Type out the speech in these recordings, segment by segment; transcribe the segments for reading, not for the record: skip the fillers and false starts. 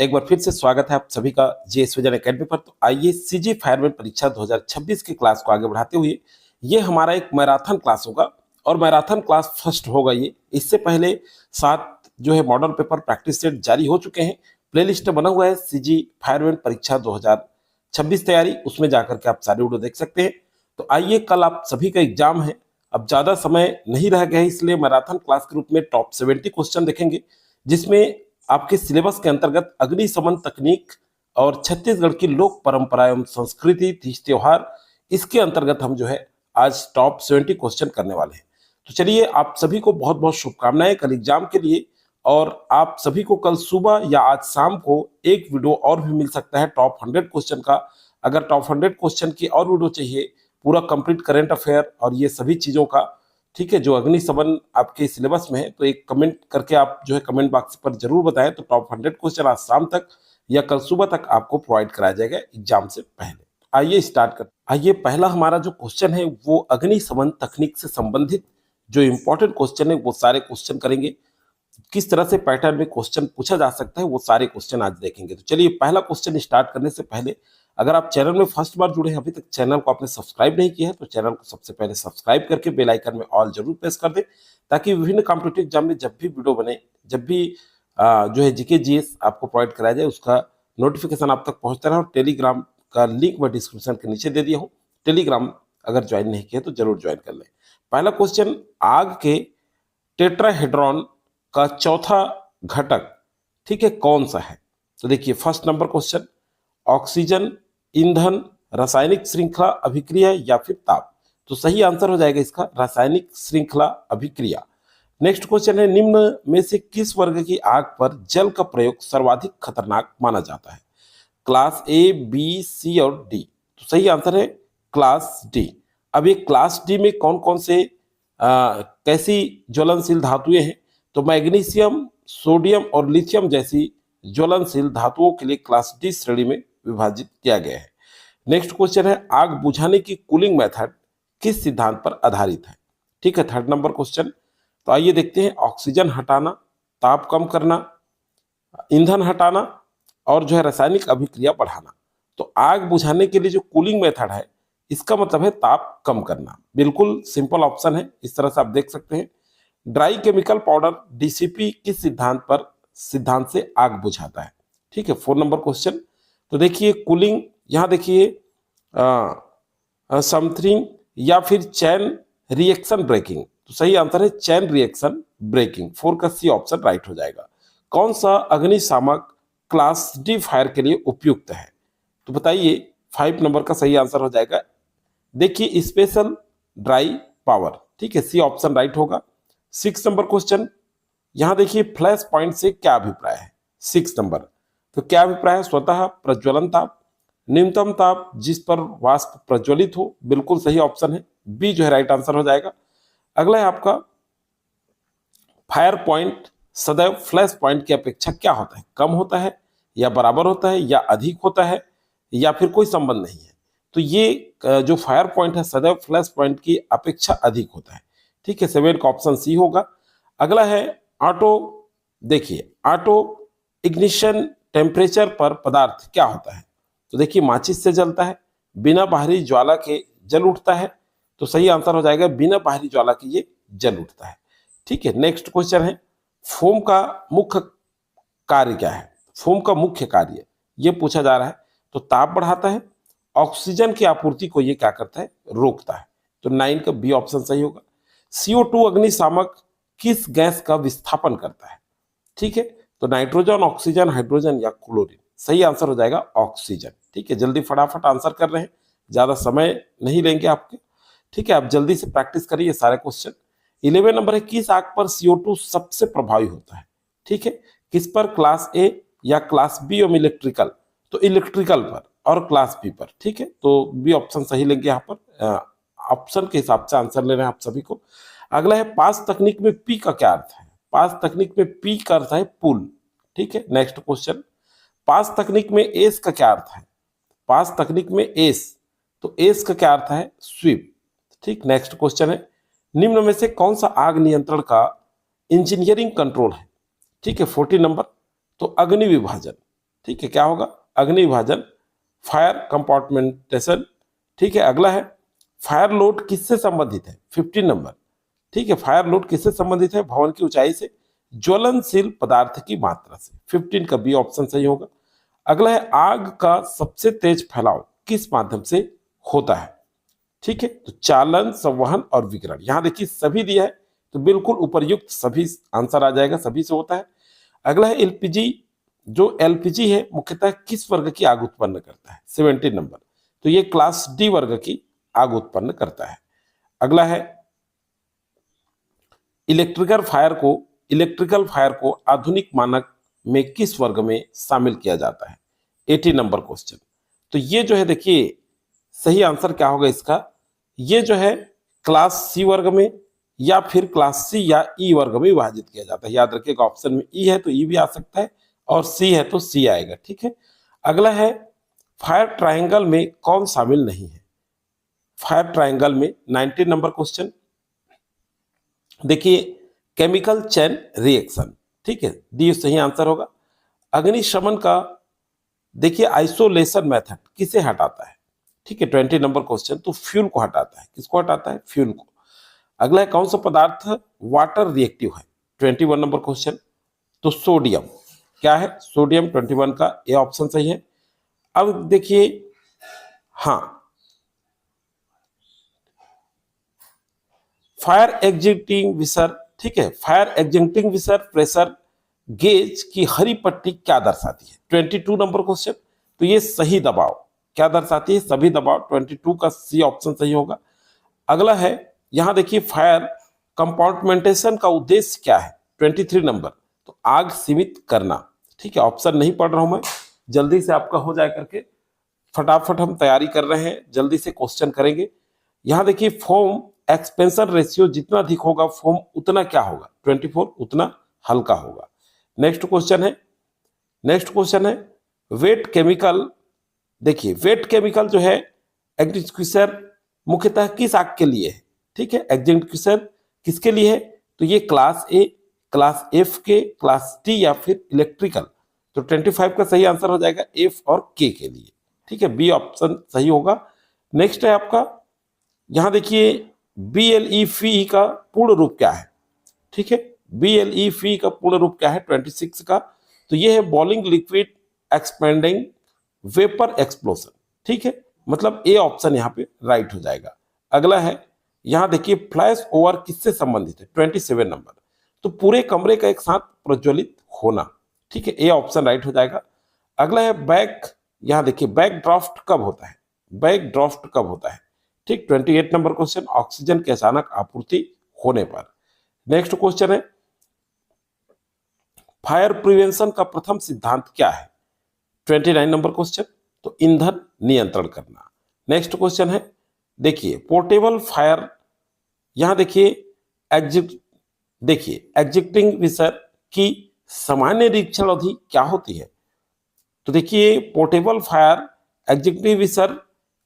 एक बार फिर से स्वागत है आप सभी का जीएस विजन एकेडमी पर। तो आइए सीजी फायरमैन परीक्षा 2026 की क्लास को आगे बढ़ाते हुए ये हमारा एक मैराथन क्लास होगा और मैराथन क्लास फर्स्ट होगा। ये इससे पहले 7 जो है मॉडल पेपर प्रैक्टिस सेट जारी हो चुके हैं। प्लेलिस्ट बना हुआ है सीजी फायरमैन परीक्षा 2026 तैयारी, उसमें जाकर के आप सारे वीडियो देख सकते हैं। तो आइए, कल आप सभी का एग्जाम है, अब ज्यादा समय नहीं रह गया है, इसलिए मैराथन क्लास के रूप में टॉप 70 क्वेश्चन देखेंगे, जिसमें आपके सिलेबस के अंतर्गत अग्निशमन तकनीक और छत्तीसगढ़ की लोक परंपरा एवं संस्कृति, तीज त्योहार, इसके अंतर्गत हम जो है आज टॉप 70 क्वेश्चन करने वाले हैं। तो चलिए, आप सभी को बहुत बहुत शुभकामनाएं कल एग्जाम के लिए। और आप सभी को कल सुबह या आज शाम को एक वीडियो और भी मिल सकता है टॉप 100 क्वेश्चन का। अगर टॉप 100 क्वेश्चन की और वीडियो चाहिए, पूरा कंप्लीट करंट अफेयर और ये सभी चीजों का, ठीक है, जो अग्निशमन आपके सिलेबस में है, तो एक कमेंट करके आप जो है कमेंट बॉक्स पर जरूर बताएं। तो टॉप 100 क्वेश्चन आज शाम तक या कल सुबह तक आपको प्रोवाइड कराया जाएगा एग्जाम से पहले। आइए स्टार्ट करते हैं। आइए, पहला हमारा जो क्वेश्चन है वो अग्निशमन तकनीक से संबंधित जो इंपॉर्टेंट क्वेश्चन है वो सारे क्वेश्चन करेंगे। किस तरह से पैटर्न में क्वेश्चन पूछा जा सकता है वो सारे क्वेश्चन आज देखेंगे। तो चलिए, पहला क्वेश्चन स्टार्ट करने से पहले, अगर आप चैनल में फर्स्ट बार जुड़े हैं, अभी तक चैनल को आपने सब्सक्राइब नहीं किया है, तो चैनल को सबसे पहले सब्सक्राइब करके बेल आइकन में ऑल जरूर प्रेस कर दें, ताकि विभिन्न कॉम्पिटिटिव एग्जाम में जब भी वीडियो बने, जब भी जो है जीके जीएस आपको प्रोवाइड कराया जाए, उसका नोटिफिकेशन आप तक पहुंचता रहे। और टेलीग्राम का लिंक मैं डिस्क्रिप्शन के नीचे दे दिया हूँ, टेलीग्राम अगर ज्वाइन नहीं किया तो जरूर ज्वाइन कर लें। पहला क्वेश्चन, आग के टेट्राहेड्रॉन का चौथा घटक, ठीक है, कौन सा है? तो देखिए, फर्स्ट नंबर क्वेश्चन, ऑक्सीजन, ईंधन, रासायनिक श्रृंखला अभिक्रिया या फिर ताप। तो सही आंसर हो जाएगा इसका रासायनिक श्रृंखला अभिक्रिया। नेक्स्ट क्वेश्चन है, निम्न में से किस वर्ग की आग पर जल का प्रयोग सर्वाधिक खतरनाक माना जाता है? क्लास ए, बी, सी और डी। तो सही आंसर है क्लास डी। अब ये क्लास डी में कौन कौन से कैसी ज्वलनशील धातुएं हैं? तो मैग्नीशियम, सोडियम और लिथियम जैसी ज्वलनशील धातुओं के लिए क्लास डी श्रेणी में विभाजित किया गया है। नेक्स्ट क्वेश्चन है, आग बुझाने की कूलिंग मेथड किस सिद्धांत पर आधारित है? ठीक है, थर्ड नंबर क्वेश्चन। तो आइए देखते हैं, ऑक्सीजन हटाना, ताप कम करना, ईंधन हटाना और जो है रासायनिक अभिक्रिया बढ़ाना। तो आग बुझाने के लिए जो कूलिंग मेथड है, इसका मतलब है ताप कम करना। बिल्कुल सिंपल ऑप्शन है, इस तरह से आप देख सकते हैं। ड्राई केमिकल पाउडर डीसीपी किस सिद्धांत से आग बुझाता है? ठीक है, 4 नंबर क्वेश्चन। तो देखिए, कूलिंग, यहां देखिए समथिंग या फिर चैन रिएक्शन ब्रेकिंग। तो सही आंसर है चैन रिएक्शन ब्रेकिंग। 4 का सी ऑप्शन राइट हो जाएगा। कौन सा अग्निशामक क्लास डी फायर के लिए उपयुक्त है? तो बताइए, 5 नंबर का सही आंसर हो जाएगा, देखिए, स्पेशल ड्राई पावर। ठीक है, सी ऑप्शन राइट होगा। 6 नंबर क्वेश्चन, यहां देखिए, फ्लैश पॉइंट से क्या अभिप्राय है? 6 नंबर, तो क्या अभिप्राय है? स्वतः प्रज्वलन ताप, न्यूनतम ताप जिस पर वाष्प प्रज्वलित हो। बिल्कुल सही ऑप्शन है, बी जो है राइट आंसर हो जाएगा। अगला है आपका, फायर पॉइंट सदैव फ्लैश पॉइंट की अपेक्षा क्या होता है? कम होता है या बराबर होता है या अधिक होता है या फिर कोई संबंध नहीं है? तो ये जो फायर पॉइंट है सदैव फ्लैश पॉइंट की अपेक्षा अधिक होता है। ठीक है, 7 का ऑप्शन सी होगा। अगला है ऑटो, देखिए, ऑटो इग्निशन टेम्परेचर पर पदार्थ क्या होता है? तो देखिए, माचिस से जलता है, बिना बाहरी ज्वाला के जल उठता है। तो सही आंसर हो जाएगा बिना बाहरी ज्वाला के ये जल उठता है। ठीक है, नेक्स्ट क्वेश्चन है, फोम का मुख्य कार्य क्या है? फोम का मुख्य कार्य ये पूछा जा रहा है। तो ताप बढ़ाता है, ऑक्सीजन की आपूर्ति को ये क्या करता है? रोकता है। तो 9 का बी ऑप्शन सही होगा। CO2 अग्निशामक किस गैस का विस्थापन करता है? ठीक है, तो नाइट्रोजन, ऑक्सीजन, हाइड्रोजन या क्लोरीन। सही आंसर हो जाएगा ऑक्सीजन। ठीक है, जल्दी फटाफट आंसर कर रहे हैं, ज्यादा समय नहीं लेंगे आपके। ठीक है, आप जल्दी से प्रैक्टिस करिए सारे क्वेश्चन। 11 नंबर है, किस आग पर CO2 सबसे प्रभावी होता है? ठीक है, किस पर? क्लास ए या क्लास बी और इलेक्ट्रिकल? तो इलेक्ट्रिकल पर और क्लास बी पर। ठीक है, तो बी ऑप्शन सही लेंगे यहाँ पर, ऑप्शन के हिसाब से आंसर ले रहे हैं आप सभी को। अगला है, पास तकनीक में पी का क्या अर्थ है? पास तकनीक में पी का अर्थ है पुल। ठीक है, नेक्स्ट क्वेश्चन, पास तकनीक में एस का क्या अर्थ है? पास तकनीक में एस, तो एस का क्या अर्थ है? स्वीप। ठीक, नेक्स्ट क्वेश्चन है, निम्न में से कौन सा आग नियंत्रण का इंजीनियरिंग कंट्रोल है? ठीक है, 14 नंबर, तो अग्नि विभाजन। ठीक है, क्या होगा, अग्नि विभाजन, फायर कंपार्टमेंटेशन। ठीक है, अगला है फायर लोड किससे संबंधित है, 15 नंबर। ठीक है, फायर लोड किससे संबंधित है, भवन की ऊंचाई से, ज्वलनशील पदार्थ की मात्रा से। 15 का बी ऑप्शन सही होगा। अगला है आग का सबसे तेज फैलाव किस माध्यम से होता है। ठीक है, तो चालन, संवहन और विकिरण। यहां देखिए सभी दिया है, तो बिल्कुल उपरयुक्त सभी आंसर आ जाएगा, सभी से होता है। अगला है एलपीजी, जो एलपीजी है मुख्यतः किस वर्ग की आग उत्पन्न करता है, 17 नंबर। तो ये क्लास डी वर्ग की आग उत्पन्न करता है। अगला है इलेक्ट्रिकल फायर को आधुनिक मानक में किस वर्ग में शामिल किया जाता है, 80 नंबर क्वेश्चन। तो ये जो है देखिए सही आंसर क्या होगा इसका, ये जो है क्लास सी वर्ग में या फिर क्लास सी या ई वर्ग में विभाजित किया जाता है। याद रखिएगा, ऑप्शन में ई है तो ई भी आ सकता है और सी है तो सी आएगा। ठीक है, अगला है फायर ट्रायंगल में कौन शामिल नहीं है। फायर ट्रायंगल में 19 नंबर क्वेश्चन, देखिए केमिकल चेन रिएक्शन। ठीक है, डी सही आंसर होगा। अग्निशमन का देखिए आइसोलेशन मेथड किसे हटाता है। ठीक है, 20 नंबर क्वेश्चन, तो फ्यूल को हटाता है। किसको हटाता है, फ्यूल को। अगला है कौन सा पदार्थ वाटर रिएक्टिव है, 21 नंबर क्वेश्चन, तो सोडियम। क्या है, सोडियम, 21 का ए ऑप्शन सही है। अब देखिए, हाँ, फायर एग्जिटिंग्विशर। ठीक है, फायर एग्जिटिंग्विशर प्रेशर गेज की हरी पट्टी क्या दर्शाती है, 22 नंबर क्वेश्चन, तो ये सही दबाव क्या दर्शाती है, सभी दबाव। 22 का सी ऑप्शन सही होगा। अगला है, यहां देखिए फायर कंपार्टमेंटेशन का उद्देश्य क्या है, 23 नंबर, तो आग सीमित करना। ठीक है, ऑप्शन नहीं पढ़ रहा हूं मैं, जल्दी से आपका हो जाए करके, फटाफट हम तैयारी कर रहे हैं, जल्दी से क्वेश्चन करेंगे। यहां देखिए फोम एक्सपेंशन रेशियो जितना अधिक होगा फोम उतना क्या होगा, 24 उतना हल्का होगा। नेक्स्ट क्वेश्चन है वेट केमिकल। देखिए वेट केमिकल जो है एग्जिक्यूशन मुख्यतः किस आग के लिए है। ठीक है, एग्जिक्यूशन किसके लिए है, तो ये क्लास ए, क्लास एफ के, क्लास टी या फिर इलेक्ट्रिकल। तो 25 का सही आंसर हो जाएगा एफ और के लिए। ठीक है, बी ऑप्शन सही होगा। नेक्स्ट है आपका, यहां देखिए BLE का पूर्ण रूप क्या है। ठीक है, BLE का पूर्ण रूप क्या है, 26 का, तो ये है boiling liquid expanding vapour explosion. ठीक है, मतलब ए ऑप्शन यहाँ पे राइट हो जाएगा। अगला है, यहां देखिए फ्लैश ओवर किससे संबंधित है, 27 नंबर, तो पूरे कमरे का एक साथ प्रज्वलित होना। ठीक है, ए ऑप्शन राइट हो जाएगा। अगला है बैक, यहां देखिए बैक ड्राफ्ट कब होता है, बैक ड्राफ्ट कब होता है। ठीक, 28 नंबर क्वेश्चन, ऑक्सीजन की अचानक आपूर्ति होने पर। नेक्स्ट क्वेश्चन है फायर प्रिवेंशन का प्रथम सिद्धांत क्या है, 29 नंबर क्वेश्चन, तो ईंधन नियंत्रण करना। नेक्स्ट क्वेश्चन है, देखिए पोर्टेबल फायर, यहां देखिए एग्जिटिंग्विशर की सामान्य निरीक्षण अवधि क्या होती है। तो देखिए पोर्टेबल फायर एग्जिटिंग्विशर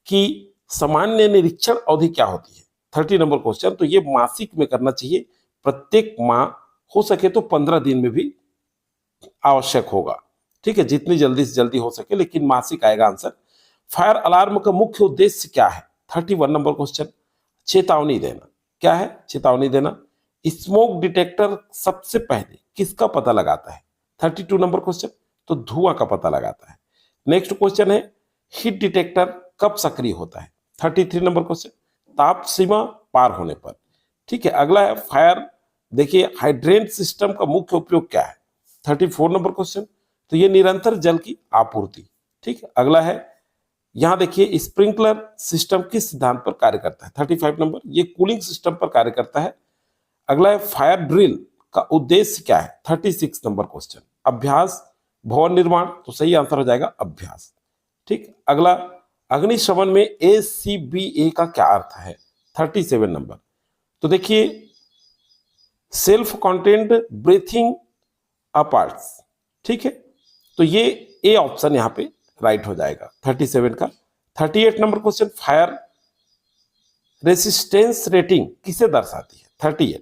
की सामान्य निरीक्षण अवधि क्या होती है, 30 नंबर क्वेश्चन, तो ये मासिक में करना चाहिए, प्रत्येक माह हो सके तो 15 दिन में भी आवश्यक होगा। ठीक है, जितनी जल्दी से जल्दी हो सके, लेकिन मासिक आएगा आंसर। फायर अलार्म का मुख्य उद्देश्य क्या है, 31 नंबर क्वेश्चन, चेतावनी देना। क्या है, चेतावनी देना। स्मोक डिटेक्टर सबसे पहले किसका पता लगाता है, 32 नंबर क्वेश्चन, तो धुआं का पता लगाता है। नेक्स्ट क्वेश्चन है हीट डिटेक्टर कब सक्रिय होता है, 33 नंबर क्वेश्चन, ताप सीमा पार होने पर। ठीक है, अगला है फायर, देखिए हाइड्रेंट सिस्टम का मुख्य उपयोग क्या है, 34 नंबर क्वेश्चन, तो ये निरंतर जल की आपूर्ति। ठीक है, अगला है, यहां देखिए स्प्रिंकलर सिस्टम किस सिद्धांत पर कार्य करता है, 35 नंबर, ये कूलिंग सिस्टम पर कार्य करता है। अगला है फायर ड्रिल का उद्देश्य क्या है, 36 नंबर क्वेश्चन, अभ्यास, भवन निर्माण, तो सही आंसर हो जाएगा अभ्यास। ठीक, अगला अग्निशमन में ACBA का क्या अर्थ है, 37 नंबर, तो देखिए सेल्फ कॉन्टेंट ब्रीथिंग अपार्ट्स। ठीक है, तो ये ए ऑप्शन यहां पे राइट हो जाएगा 37 का। 38 number question, fire resistance rating किसे दर्शाती है, 38,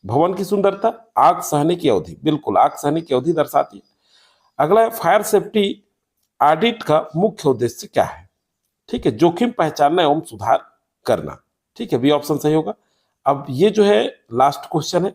भवन की सुंदरता, आग सहने की अवधि, बिल्कुल आग सहने की अवधि दर्शाती है। अगला है फायर सेफ्टी ऑडिट का मुख्य उद्देश्य क्या है? ठीक है, जोखिम पहचानना एवं सुधार करना। ठीक है, बी ऑप्शन सही होगा। अब ये जो है लास्ट क्वेश्चन है,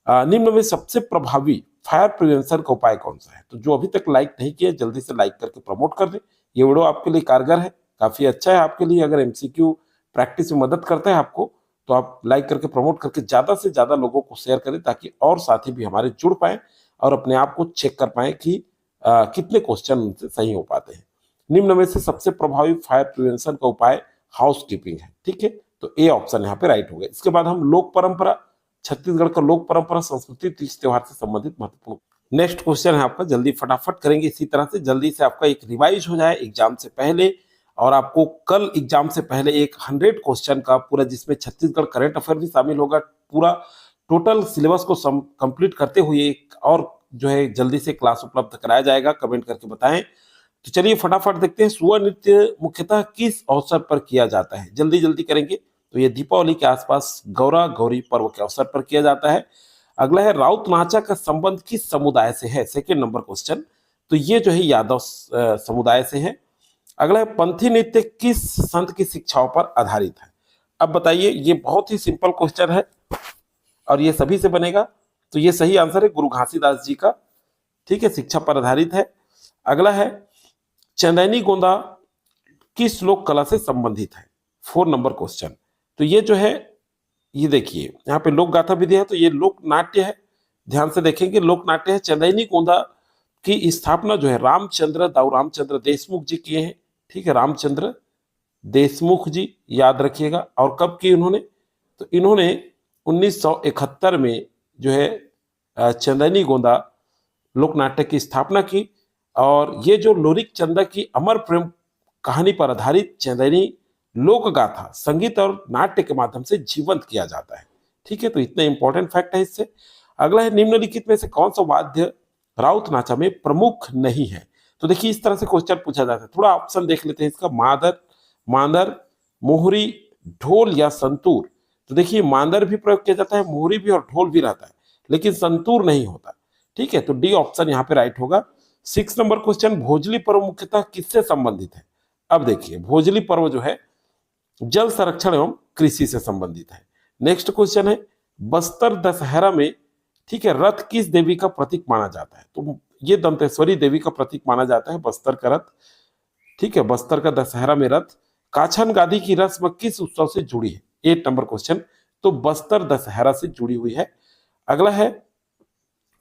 निम्न में सबसे प्रभावी फायर प्रिवेंशन का उपाय कौन सा है? तो जो अभी तक लाइक नहीं किया जल्दी से लाइक करके प्रमोट कर दे। ये वीडियो आपके लिए कारगर है, काफी अच्छा है आपके लिए। अगर एमसीक्यू प्रैक्टिस में मदद करता है आपको, तो आप लाइक करके प्रमोट करके ज्यादा से ज्यादा लोगों को शेयर करें, ताकि और साथी भी हमारे जुड़ पाए और अपने आप को चेक कर पाए कि कितने क्वेश्चन उनसे सही हो पाते हैं। निम्न में से सबसे प्रभावी फायर प्रिवेंशन का उपाय हाउस कीपिंग है। ठीक है, तो ए ऑप्शन यहाँ पे राइट हो गया। इसके बाद हम लोक परंपरा, छत्तीसगढ़ का लोक परंपरा, संस्कृति, तीज त्योहार से संबंधित महत्वपूर्ण। नेक्स्ट क्वेश्चन है आपका, जल्दी फटाफट करेंगे इसी तरह से, जल्दी से आपका एक रिवाइज हो जाए एग्जाम से पहले। और आपको कल एग्जाम से पहले एक 100 क्वेश्चन का पूरा, जिसमें छत्तीसगढ़ करंट अफेयर भी शामिल होगा, पूरा टोटल सिलेबस को कंप्लीट करते हुए एक और जो है जल्दी से क्लास उपलब्ध कराया जाएगा। कमेंट करके बताएं। तो चलिए फटाफट देखते हैं, सुआ नृत्य मुख्यतः किस अवसर पर किया जाता है? जल्दी जल्दी करेंगे। तो ये दीपावली के आसपास गौरा गौरी पर्व के अवसर पर किया जाता है। अगला है राउत नाचा का संबंध किस समुदाय से है? Second number question. तो ये जो है यादव समुदाय से है। अगला है पंथी नृत्य किस संत की शिक्षाओं पर आधारित है? अब बताइए, ये बहुत ही सिंपल क्वेश्चन है और ये सभी से बनेगा। तो ये सही आंसर है गुरु घासीदास जी का। ठीक है, शिक्षा पर आधारित है। अगला है चंदैनी गोंदा किस लोक कला से संबंधित है? 4 नंबर क्वेश्चन। तो ये जो है, ये देखिए यहाँ पे लोक गाथा विधि है, तो ये लोक नाट्य है। ध्यान से देखेंगे, लोक नाट्य है। चंदैनी गोंदा की स्थापना जो है रामचंद्र दाऊ रामचंद्र देशमुख जी किए हैं। ठीक है, रामचंद्र देशमुख जी, याद रखिएगा। और कब की इन्होंने? तो इन्होंने 1971 में जो है चंदैनी गोंदा लोक नाट्य की स्थापना की। और ये जो लोरिक चंदा की अमर प्रेम कहानी पर आधारित चंदैनी लोक गाथा संगीत और नाट्य के माध्यम से जीवंत किया जाता है। ठीक है, तो इतने इंपॉर्टेंट फैक्ट है इससे। अगला है निम्नलिखित में से कौन सा वाद्य राउत नाचा में प्रमुख नहीं है? तो देखिए इस तरह से क्वेश्चन पूछा जाता है। थोड़ा ऑप्शन देख लेते हैं इसका, मादर, मांदर, मोहरी, ढोल या संतूर। तो देखिए मांदर भी प्रयोग किया जाता है, मोहरी भी और ढोल भी रहता है, लेकिन संतूर नहीं होता। ठीक है, तो डी ऑप्शन यहाँ पे राइट होगा। 6 नंबर क्वेश्चन, भोजली पर्व मुख्यतः किससे संबंधित है? अब देखिए भोजली पर्व जो है जल संरक्षण एवं कृषि से संबंधित है। नेक्स्ट क्वेश्चन है, बस्तर दशहरा में, ठीक है, रथ किस देवी का प्रतीक माना जाता है? तो ये दंतेश्वरी देवी का प्रतीक माना जाता है, बस्तर का रथ। ठीक है, बस्तर का दशहरा में रथ। काछन गादी की रस्म किस उत्सव से जुड़ी है? 8 नंबर क्वेश्चन। तो बस्तर दशहरा से जुड़ी हुई है। अगला है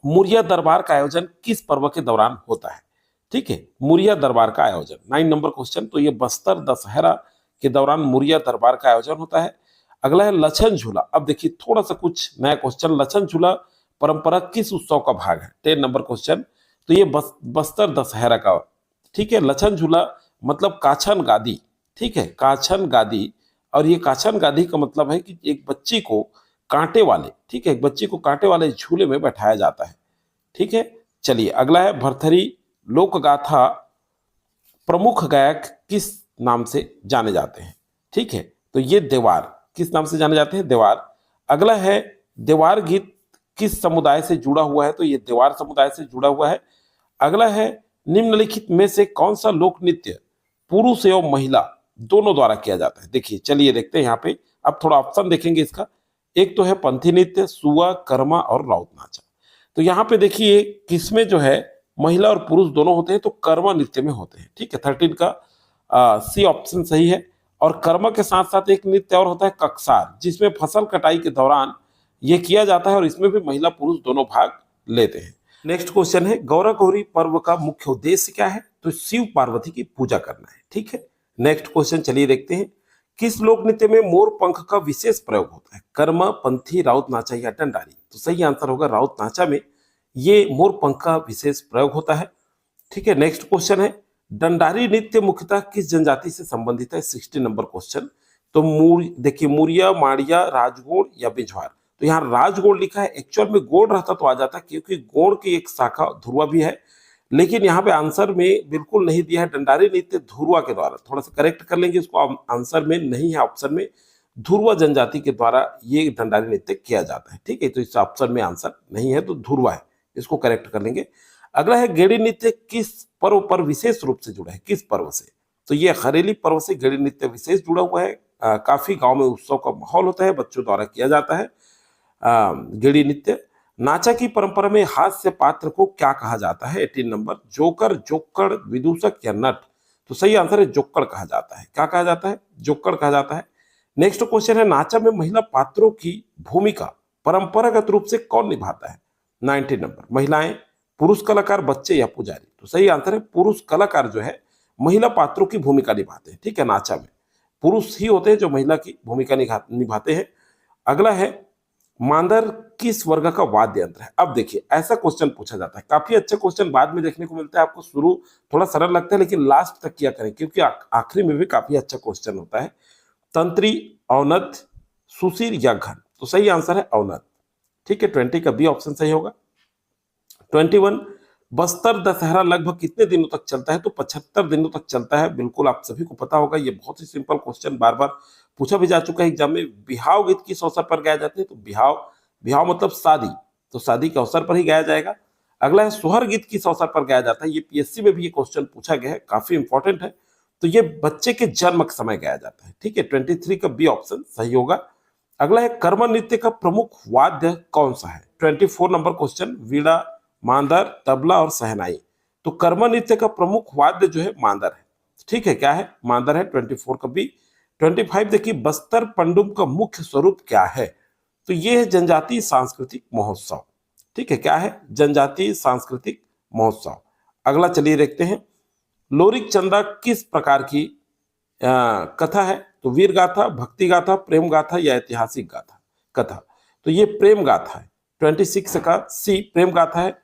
मुरिया दरबार का आयोजन किस पर्व के दौरान होता है? ठीक है, मुरिया दरबार का आयोजन 9 नंबर क्वेश्चन। तो ये बस्तर दशहरा के दौरान मुरिया दरबार का आयोजन होता है। अगला है लछन झूला। अब देखिए थोड़ा सा कुछ नया क्वेश्चन, लछन झूला परंपरा किस उत्सव का भाग है? 10 नंबर क्वेश्चन। तो ये बस्तर दशहरा का। ठीक है, लछन झूला मतलब काछन गादी। ठीक है, काछन गादी। और ये काछन गादी का मतलब है कि एक बच्ची को कांटे वाले, ठीक है, एक बच्ची को कांटे वाले झूले में बैठाया जाता है। ठीक है, चलिए अगला है भरथरी लोक गाथा प्रमुख गायक किस नाम से जाने जाते हैं? ठीक है, तो ये देवार किस नाम से जाने जाते हैं? देवार। अगला है देवार गीत किस समुदाय से जुड़ा हुआ है? तो ये देवार समुदाय से जुड़ा हुआ है। अगला है निम्नलिखित में से कौन सा लोक नृत्य पुरुष एवं महिला दोनों द्वारा किया जाता है? देखिए चलिए देखते हैं यहाँ पे। अब थोड़ा ऑप्शन देखेंगे इसका। एक तो है पंथी नृत्य, सुआ, कर्मा और राउत नाचा। तो यहाँ पे देखिए किसमें जो है महिला और पुरुष दोनों होते हैं, तो कर्मा नृत्य में होते हैं। ठीक है, 13 का सी ऑप्शन सही है। और कर्मा के साथ साथ एक नृत्य और होता है ककसार, जिसमें फसल कटाई के दौरान ये किया जाता है और इसमें भी महिला पुरुष दोनों भाग लेते हैं। नेक्स्ट क्वेश्चन है, गौरा गौरी पर्व का मुख्य उद्देश्य क्या है? तो शिव पार्वती की पूजा करना है। ठीक है, नेक्स्ट क्वेश्चन चलिए देखते हैं। किस लोक नृत्य में मोर पंख का विशेष प्रयोग होता है? कर्मा, पंथी, राउत नाचा या डंडारी? तो सही आंसर होगा राउत नाचा में ये मोर पंख का विशेष प्रयोग होता है। ठीक है, नेक्स्ट क्वेश्चन है, डंडारी नृत्य मुख्यतः किस जनजाति से संबंधित है? 16 नंबर क्वेश्चन। तो देखिए मुरिया, माड़िया, राजगोड़ या बिझवार। तो यहाँ राजगोड़ लिखा है, एक्चुअल में गोड़ रहता तो आ जाता, क्योंकि गोड़ की एक शाखा धुरवा भी है, लेकिन यहाँ पे आंसर में बिल्कुल नहीं दिया है डंडारी नृत्य धुरवा के द्वारा। थोड़ा सा करेक्ट कर लेंगे इसको, आंसर में नहीं है ऑप्शन में। धुरवा जनजाति के द्वारा ये डंडारी नृत्य किया जाता है। ठीक है, तो इस ऑप्शन में आंसर नहीं है, तो धुरवा है, इसको करेक्ट कर लेंगे। अगला है गेड़ी नृत्य किस पर्व पर विशेष रूप से जुड़ा है, किस पर्व से? तो ये हरेली पर्व से गेड़ी नृत्य विशेष जुड़ा हुआ है। काफी गांव में उत्सव का माहौल होता है, बच्चों द्वारा किया जाता है गेड़ी नृत्य। नाचा की परंपरा में हास्य पात्र को क्या कहा जाता है? 18 नंबर, जोकर, जोक्कड़, विदूषक या नट? तो सही आंसर है जोक्कड़ कहा जाता है। क्या कहा जाता है? जोक्कड़ कहा जाता है। नेक्स्ट क्वेश्चन है नाचा में महिला पात्रों की भूमिका परंपरागत रूप से कौन निभाता है? 19 नंबर, महिलाएं, पुरुष कलाकार, बच्चे या पुजारी? तो सही आंसर है पुरुष कलाकार जो है महिला पात्रों की भूमिका निभाते हैं। ठीक है, नाचा में पुरुष ही होते हैं जो महिला की भूमिका निभाते हैं। अगला है मांदर किस वर्ग का वाद्य यंत्र है? अब देखिए ऐसा क्वेश्चन पूछा जाता है, काफी अच्छा क्वेश्चन बाद में देखने को मिलता है आपको, शुरू थोड़ा सरल लगता है लेकिन लास्ट तक किया करें क्योंकि आखिरी में भी काफी अच्छा क्वेश्चन होता है। तंत्री, औनत, सुशीर या घन? तो सही आंसर है औनत। ठीक है, 20 का बी ऑप्शन सही होगा। 21, बस्तर दशहरा लगभग कितने दिनों तक चलता है? तो 75 दिनों तक चलता है। बिल्कुल आप सभी को पता होगा, ये बहुत ही सिंपल क्वेश्चन बार बार पूछा भी जा चुका है एग्जाम में। बिहाव गीत किस अवसर पर गाया जाते हैं? तो बिहाव, बिहाव मतलब शादी, तो शादी के अवसर पर ही गाया जाएगा। अगला है सोहर गीत किस अवसर पर गाया जाता है? ये पीएससी में भी ये क्वेश्चन पूछा गया है, काफी इंपॉर्टेंट है। तो ये बच्चे के जन्म के समय गाया जाता है। ठीक है, 23 का बी ऑप्शन सही होगा। अगला है कर्म नृत्य का प्रमुख वाद्य कौन सा है? 24 नंबर क्वेश्चन, वीणा, मांदर, तबला और सहनाई? तो कर्म नृत्य का प्रमुख वाद्य जो है मांदर है। ठीक है, क्या है? मांदर है। 24 का बी। 25 देखिए, बस्तर पंडुम का मुख्य स्वरूप क्या है? तो ये है जनजातीय सांस्कृतिक महोत्सव। ठीक है, क्या है? जनजातीय सांस्कृतिक महोत्सव। अगला चलिए देखते हैं, लोरिक चंदा किस प्रकार की कथा है? तो वीर गाथा, भक्ति गाथा, प्रेम गाथा या ऐतिहासिक गाथा कथा? तो ये प्रेम गाथा है। 26 का सी प्रेम गाथा है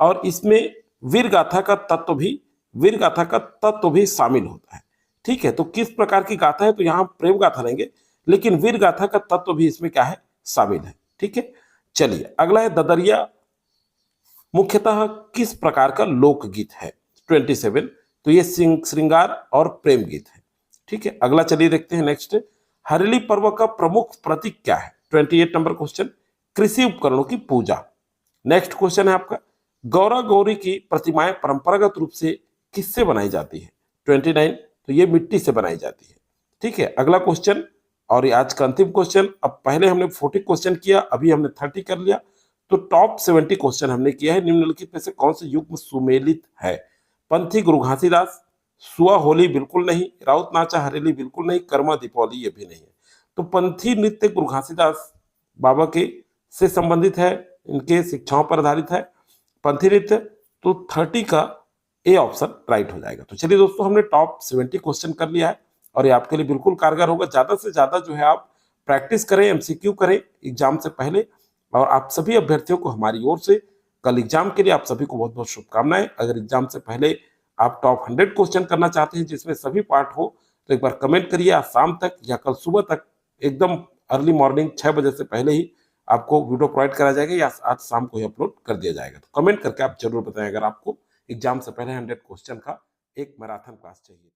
और इसमें वीर गाथा का तत्व भी शामिल होता है। ठीक है, तो किस प्रकार की गाथा है? तो यहाँ प्रेम गाथा लेंगे लेकिन वीर गाथा का तत्व भी इसमें क्या है? शामिल है। ठीक है, चलिए अगला है ददरिया मुख्यतः किस प्रकार का लोकगीत है? 27, तो ये श्रृंगार और प्रेम गीत है। ठीक है, अगला चलिए देखते हैं नेक्स्ट, हरेली पर्व का प्रमुख प्रतीक क्या है? 28 नंबर क्वेश्चन, कृषि उपकरणों की पूजा। नेक्स्ट क्वेश्चन है आपका, गौरा गौरी की प्रतिमाएं परंपरागत रूप से किससे बनाई जाती है? 29, तो ये मिट्टी से बनाई जाती है। ठीक है, अगला क्वेश्चन और ये आज का अंतिम क्वेश्चन। अब पहले हमने 40 क्वेश्चन किया, अभी हमने 30 कर लिया, तो टॉप 70 क्वेश्चन हमने किया है। निम्नलिखित में से कौन से युग्म सुमेलित है? पंथी गुरु घासीदास, सुआ होली बिल्कुल नहीं, राउत नाचा हरेली बिल्कुल नहीं, कर्मा दीपावली ये भी नहीं है। तो पंथी नृत्य गुरु घासीदास बाबा के से संबंधित है, इनके शिक्षाओं पर आधारित है पंथी नृत्य। तो 30 का ए ऑप्शन राइट हो जाएगा। तो चलिए दोस्तों, हमने टॉप 70 क्वेश्चन कर लिया है और ये आपके लिए बिल्कुल कारगर होगा। ज्यादा से ज्यादा जो है आप प्रैक्टिस करें, एमसीक्यू करें एग्जाम से पहले। और आप सभी अभ्यर्थियों को हमारी ओर से कल एग्जाम के लिए आप सभी को बहुत बहुत शुभकामनाएं। अगर एग्जाम से पहले आप टॉप 100 क्वेश्चन करना चाहते हैं जिसमें सभी पार्ट हो, तो एक बार कमेंट करिए। आज शाम तक या कल सुबह तक एकदम अर्ली मॉर्निंग 6 बजे से पहले ही आपको वीडियो प्रोवाइड करा जाएगा या आज शाम को ही अपलोड कर दिया जाएगा। तो कमेंट करके आप जरूर बताएं अगर आपको एग्जाम से पहले 100 क्वेश्चन का एक मैराथन क्लास चाहिए।